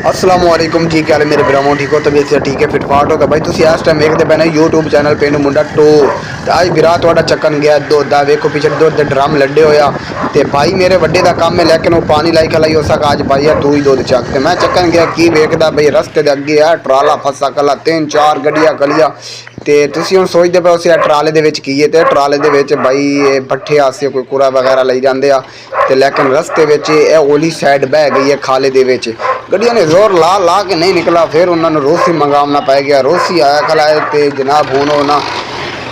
असलामुअलैकुम जी, क्या हाल है मेरे भरावों? ठीक हो? तबीयत से ठीक है, फिटफाट हो? तो भाई तुम इस टाइम देखते पे यूट्यूब चैनल पिंड मुंडा टू। तो अज बिरा थोड़ा चक्कन गया दुध का, वेखो पिछले दुध के ड्रम लड्डे होया। तो भाई मेरे वड्डे का काम है, लेकिन वो पानी लाई खलाई हो सका अज भाई तू ही दुध चक। तो मैं चक्कन गया की वेखदा भाई रस्ते के अगे है ट्राला फसा कला, 3-4 गड्डियां खलिया। तो तुम हम सोचते पे उस ट्राले की है, तो ट्राले भाई भट्ठे आसे कोई कुरा वगैरह लाई जाते आ। तो लेकिन रस्ते ओली साइड बह गई है खाले दे विच। गड्डिया ने जोर ला ला के नहीं निकला, फिर उन्होंने रोसी मंगावना पै गया। रोसी आया खलाए तो जनाब हूँ ना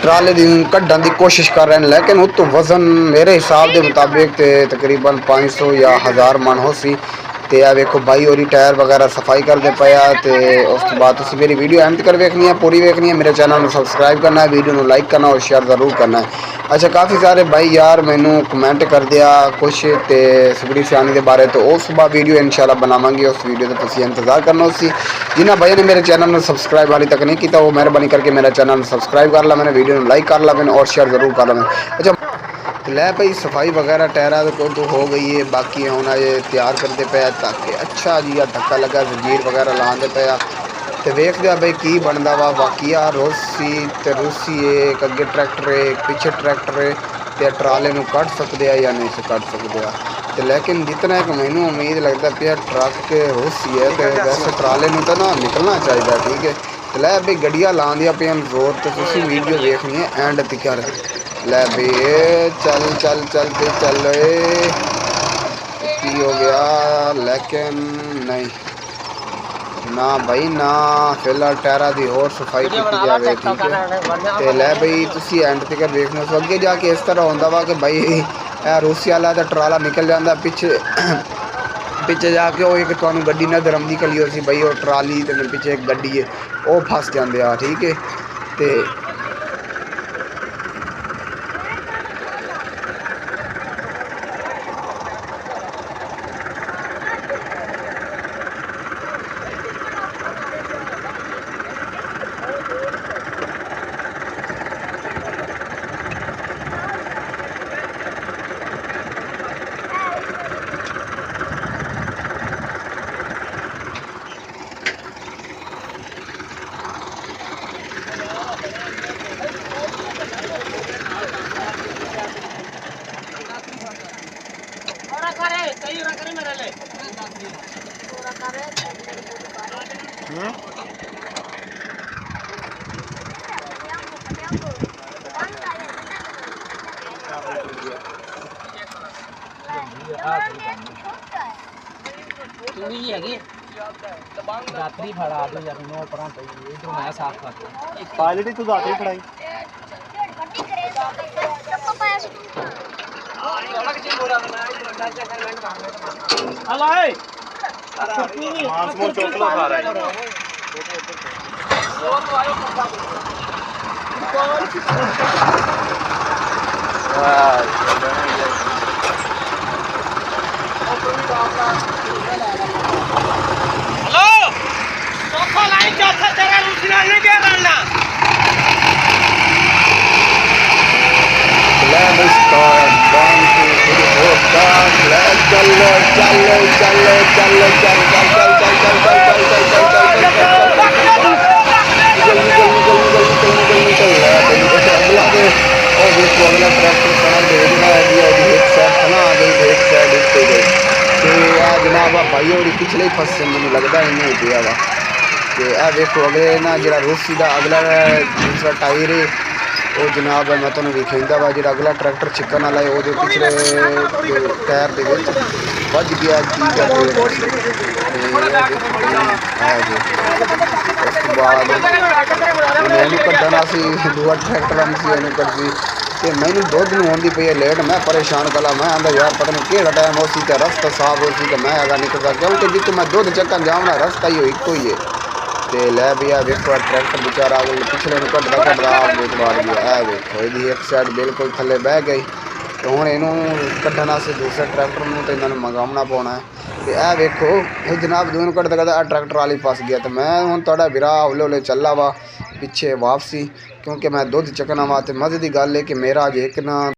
ट्राले की कढ़न की कोशिश कर रहे हैं, लेकिन उतो वजन मेरे हिसाब के मुताबिक तकरीबन 500 या 1000 मन हो सी। तो आ वेखो भाई और टायर वगैरह सफाई करते पे आ। तो उस तो बाद तुम मेरी वीडियो एंड तक वेखनी है, पूरी वेखनी है। मेरे चैनल में सबसक्राइब करना है, वीडियो में लाइक करना और शेयर जरूर करना है। अच्छा, काफ़ी सारे भाई यार मैनू कमेंट कर दिया कुछ तो सुगड़ी सियानी के बारे, तो उस बाद वीडियो इंशाल्लाह बनावांगे। उस वीडियो का तुम इंतजार करना। उसी जिन्होंने भाई ने मेरे चैनल में सबसक्राइब वाली तक नहीं किया, वो मेहरबानी करके मेरा चैनल सबसक्राइब कर ला मैंने, वीडियो में लाइक कर ला मैंने और शेयर जरूर कर ला मैंने। अच्छा लै भाई सफाई वगैरह टायरा तो हो गई है, बाकी हम अजे तैयार करते पे ताकि अच्छा जी धक्का लगा जंजीर वगैरह लाते पे। तो वेखते भाई की बनता वा। बाकी आ रोसी तो रूसी है, एक अगे ट्रैक्टर है एक पीछे ट्रैक्टर है। तो ट्राले में कट सकते हैं या नहीं कट सकते हैं। तो लेकिन जितना एक मैनू उम्मीद लगता पे ट्रक रोसी है, तो वैसे ट्राले में तो ना निकलना चाहिए। ठीक है, तो लै भाई गड्डियाँ लादियाँ पे जोर, तो तुम वीडियो देखनी है एंड तिकर। लै भाई चल चल चल पे चल की हो गया, लेकिन नहीं ना भाई ना फिलहाल टायरा की होर सफाई की जाए। ठीक है, तो लै भाई तुम एंड तक देखना। सो अगे जाके इस तरह होंगे वा कि भाई रूसी वाला तो ट्राला निकल जाता पिछे पिछे जाके वो एक तुम गड्डी नजर आती कली हो सी भाई, वो ट्राली तो पिछे एक गड्डी है वो फस जाते आ। ठीक है, तो रात्रि फड़ा दो यार, नो परा पे ये तो मैं साफ करता पायलट ही तू दाते ही पढ़ाई हलाए मांस मोर चोकला खा रहा है। हेलो चौथा लाइन चौथा तेरा रूसीना नहीं क्या करना जनाब भाई और पिछले ही फस मैं लगता इन्हें दिया वा। तो यह देखो अगले ना जरा रूसी का अगला दूसरा टायर है वो जनाब मैं तुम्हें विखेंदा वा। जो अगला ट्रैक्टर छिकन वाला है वो पिछले टायर के बज गया की करते उस बाद कट्टना सी दूआ ट्रैक्टर सी कट्टी। तो मैंने दुध नहीं आती पई है लेट, मैं परेशान कला। मैं आंदा यार पता नहीं कि टाइम हो सी, रस्ता साफ हो सी, तो मैं अगर निकलता क्योंकि जितों मैं दुध चक्कन जाऊँगा रस्ता ही एक ही है। तो लै भैया देखो ट्रैक्टर बेचारा पिछले कटदा कटदा मार गया। है देखो यदि एक साइड बिल्कुल थले बह गई, तो हूँ इनू कट्टन से दूसरे ट्रैक्टर में तो इन्होंने मंगावना पौना है। तो यह वेखो ये जनाब दून कटदा कटदा ट्रैक्टर वाली फस गया। तो मैं हूँ थोड़ा बिरा हौले हौले चला वा पिछे वापसी, क्योंकि मैं दुध चकना वा। तो मजे की गल है कि मेरा अज एक ना